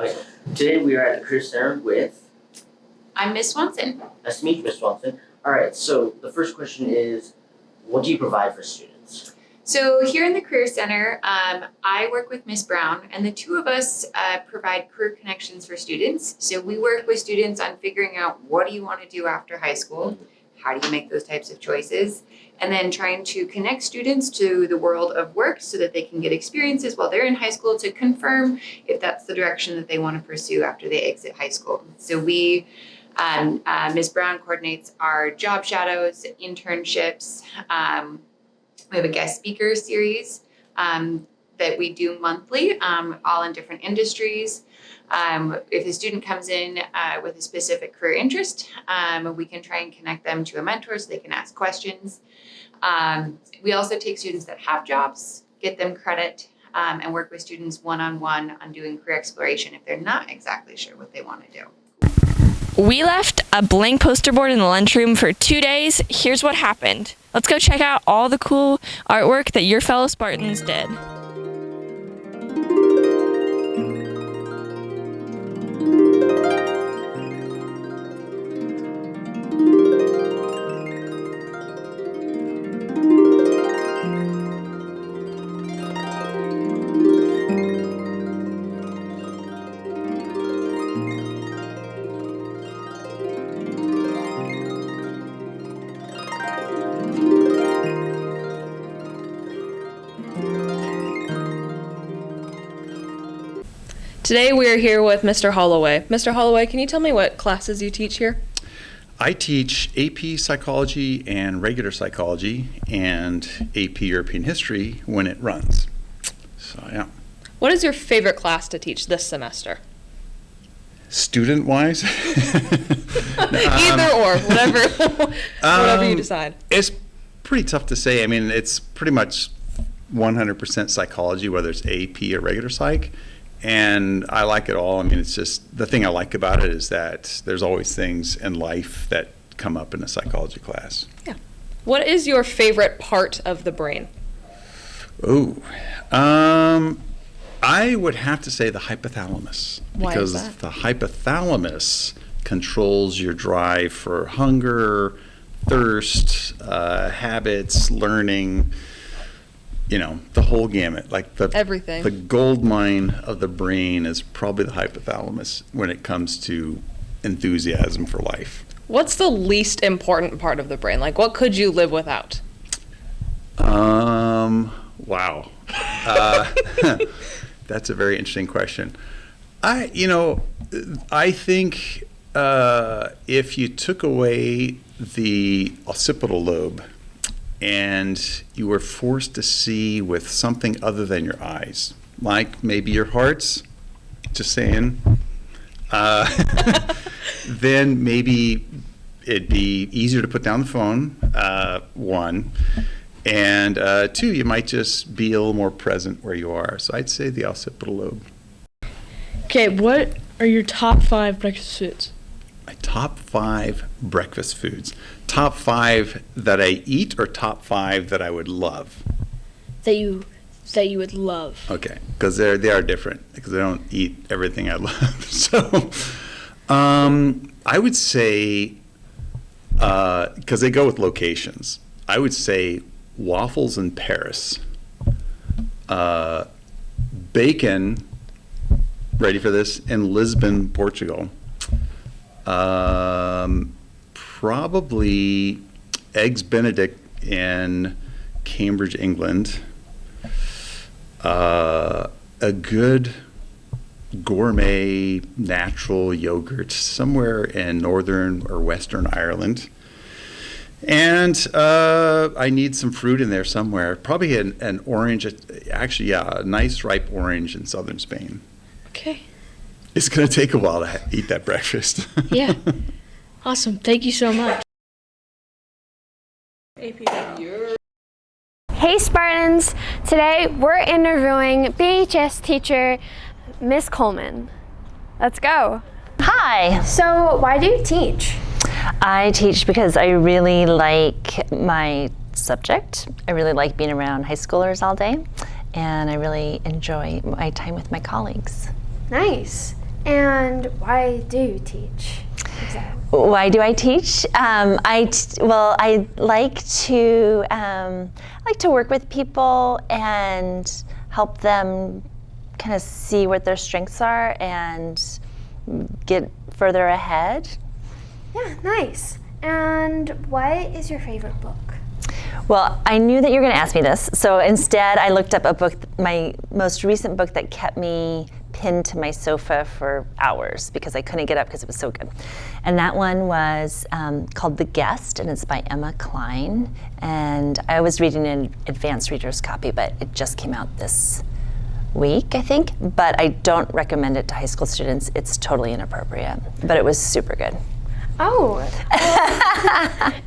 Okay. Today we are at the Career Center with... I'm Ms. Swanson. Nice to meet you, Ms. Swanson. Alright, so the first question is, what do you provide for students? So here in the Career Center, I work with Ms. Brown, and the two of us provide career connections for students. So we work with students on figuring out what do you want to do after high school, how do you make those types of choices, and then trying to connect students to the world of work so that they can get experiences while they're in high school to confirm if that's the direction that they want to pursue after they exit high school. So we, Ms. Brown coordinates our job shadows, internships. We have a guest speaker series that we do monthly, all in different industries. If a student comes in with a specific career interest, we can try and connect them to a mentor so they can ask questions. We also take students that have jobs, get them credit, and work with students one-on-one on doing career exploration if they're not exactly sure what they want to do. We left a blank poster board in the lunchroom for 2 days. Here's what happened. Let's go check out all the cool artwork that your fellow Spartans did. Today we are here with Mr. Holloway. Mr. Holloway, can you tell me what classes you teach here? I teach AP Psychology and Regular Psychology and AP European History when it runs. So, yeah. What is your favorite class to teach this semester? Student-wise? Either or, whatever you decide. It's pretty tough to say. I mean, it's pretty much 100% psychology, whether it's AP or regular psych. And I like it all. I mean, it's just, the thing I like about it is that there's always things in life that come up in a psychology class. Yeah. What is your favorite part of the brain? I would have to say the hypothalamus. Why because is that? The hypothalamus controls your drive for hunger, thirst, habits, learning, you know, the whole gamut. Like everything. The gold mine of the brain is probably the hypothalamus when it comes to enthusiasm for life. What's the least important part of the brain? Like, what could you live without? Wow. That's a very interesting question. I think if you took away the occipital lobe and you were forced to see with something other than your eyes, like maybe your heart's, just saying, then maybe it'd be easier to put down the phone, one, and two, you might just be a little more present where you are. So I'd say the occipital lobe. Okay, what are your top 5 breakfast foods? My top 5 breakfast foods. Top 5 that I eat or top 5 that I would love? That you would love. Okay, because they are different, because I don't eat everything I love. So I would say, because they go with locations, I would say waffles in Paris, bacon, ready for this, in Lisbon, Portugal, probably eggs Benedict in Cambridge, England, a good gourmet natural yogurt somewhere in Northern or Western Ireland. And I need some fruit in there somewhere. Probably an orange, actually, yeah, a nice ripe orange in southern Spain. Okay. It's going to take a while to eat that breakfast. Yeah. Awesome. Thank you so much. Hey Spartans! Today we're interviewing BHS teacher Ms. Coleman. Let's go. Hi. So why do you teach? I teach because I really like my subject. I really like being around high schoolers all day, and I really enjoy my time with my colleagues. Nice. And why do you teach? Exactly. Why do I teach? I like to work with people and help them kind of see what their strengths are and get further ahead. Yeah, nice. And what is your favorite book? Well, I knew that you were going to ask me this, so instead I looked up a book, my most recent book that kept me pinned to my sofa for hours because I couldn't get up because it was so good. And that one was called The Guest, and it's by Emma Cline. And I was reading an advanced reader's copy, but it just came out this week, I think. But I don't recommend it to high school students. It's totally inappropriate, but it was super good. Oh,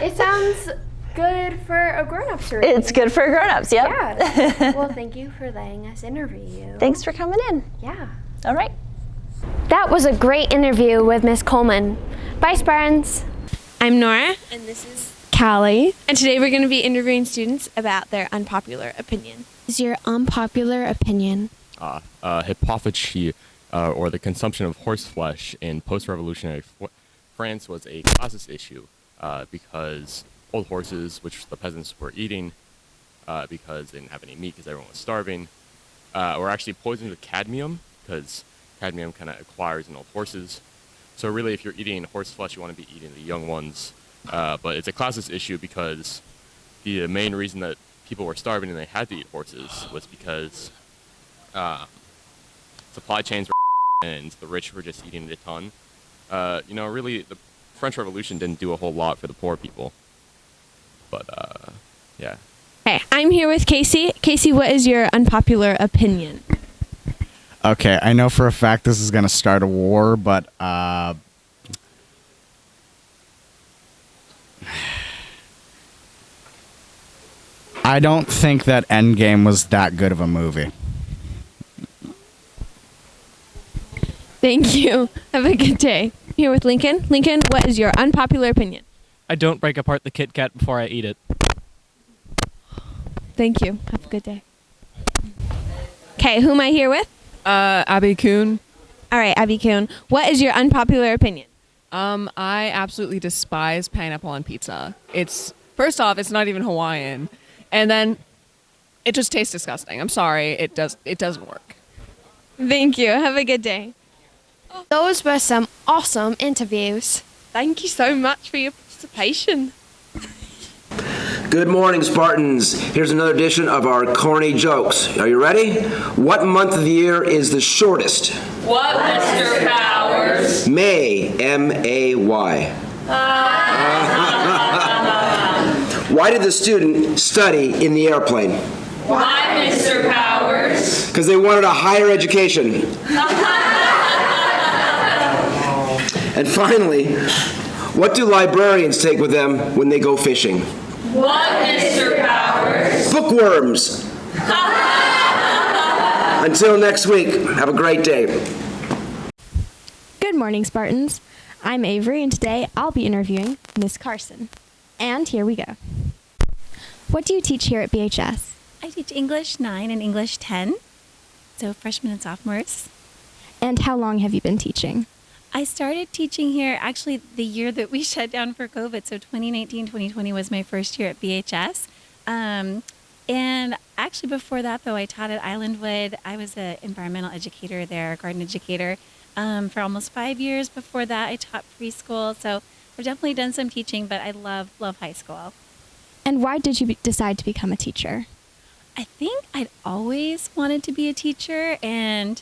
it sounds good for a grown-up to read. It's good for grown-ups, yep. Yeah. Well, thank you for letting us interview you. Thanks for coming in. Yeah. All right. That was a great interview with Ms. Coleman. Bye, Spartans. I'm Nora. And this is Callie. And today we're going to be interviewing students about their unpopular opinion. Is your unpopular opinion? Hypophagy, or the consumption of horse flesh in post-revolutionary France was a classist issue because old horses, which the peasants were eating because they didn't have any meat because everyone was starving, were actually poisoned with cadmium because cadmium kind of acquires in old horses. So really, if you're eating horse flesh, you want to be eating the young ones. But it's a classist issue because the main reason that people were starving and they had to eat horses was because supply chains were and the rich were just eating it a ton. Really, the French Revolution didn't do a whole lot for the poor people. But, yeah. Hey, I'm here with Casey. Casey, what is your unpopular opinion? Okay, I know for a fact this is going to start a war, but I don't think that Endgame was that good of a movie. Thank you. Have a good day. Here with Lincoln. Lincoln, what is your unpopular opinion? I don't break apart the Kit Kat before I eat it. Thank you. Have a good day. Okay, who am I here with? Abby Kuhn. All right, Abby Kuhn. What is your unpopular opinion? I absolutely despise pineapple on pizza. First off, it's not even Hawaiian. And then it just tastes disgusting. I'm sorry. It doesn't work. Thank you. Have a good day. Those were some awesome interviews. Thank you so much for your participation. Good morning, Spartans. Here's another edition of our corny jokes. Are you ready? What month of the year is the shortest? What, Mr. Powers? May, M-A-Y. Why did the student study in the airplane? Why, Mr. Powers? Because they wanted a higher education. And finally, what do librarians take with them when they go fishing? What, Mr. Powers? Bookworms. Until next week, have a great day. Good morning, Spartans. I'm Avery, and today I'll be interviewing Ms. Carson. And here we go. What do you teach here at BHS? I teach English 9 and English 10, so freshmen and sophomores. And how long have you been teaching? I started teaching here actually the year that we shut down for COVID, so 2019-2020 was my first year at BHS. And actually before that, though, I taught at Islandwood. I was an environmental educator there, a garden educator, for almost 5 years. Before that, I taught preschool, so I've definitely done some teaching, but I love high school. And why did you decide to become a teacher? I think I'd always wanted to be a teacher, and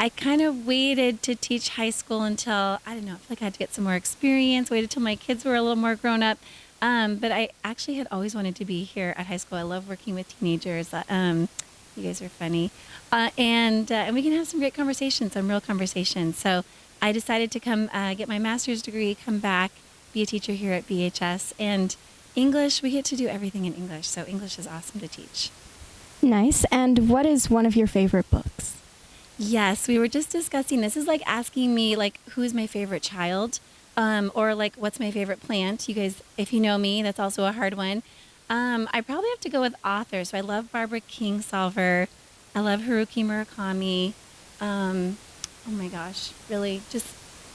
I kind of waited to teach high school until, I don't know, I feel like I had to get some more experience, waited till my kids were a little more grown up. But I actually had always wanted to be here at high school. I love working with teenagers. You guys are funny. And we can have some great conversations, some real conversations. So I decided to come get my master's degree, come back, be a teacher here at BHS. And English, we get to do everything in English. So English is awesome to teach. Nice. And what is one of your favorite books? Yes, we were just discussing, this is like asking me, like, who's my favorite child, or like, what's my favorite plant? You guys, if you know me, that's also a hard one. I probably have to go with authors. So I love Barbara Kingsolver. I love Haruki Murakami. oh my gosh, really, just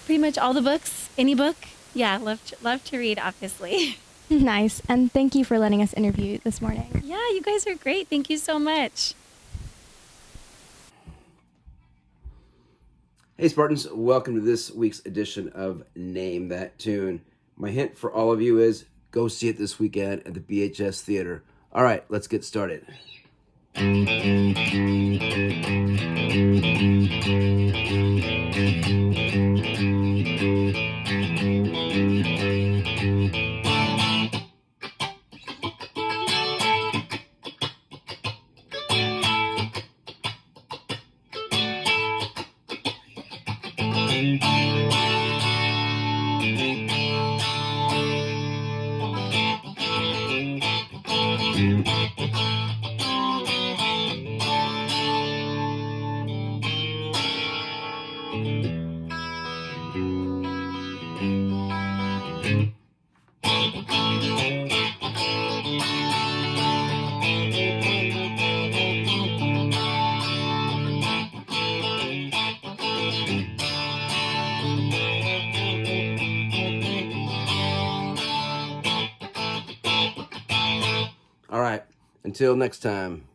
pretty much all the books, any book. Yeah, love to read, obviously. Nice. And thank you for letting us interview you this morning. Yeah, you guys are great. Thank you so much. Hey Spartans, welcome to this week's edition of Name That Tune. My hint for all of you is go see it this weekend at the BHS Theater. All right, let's get started. All right, until next time.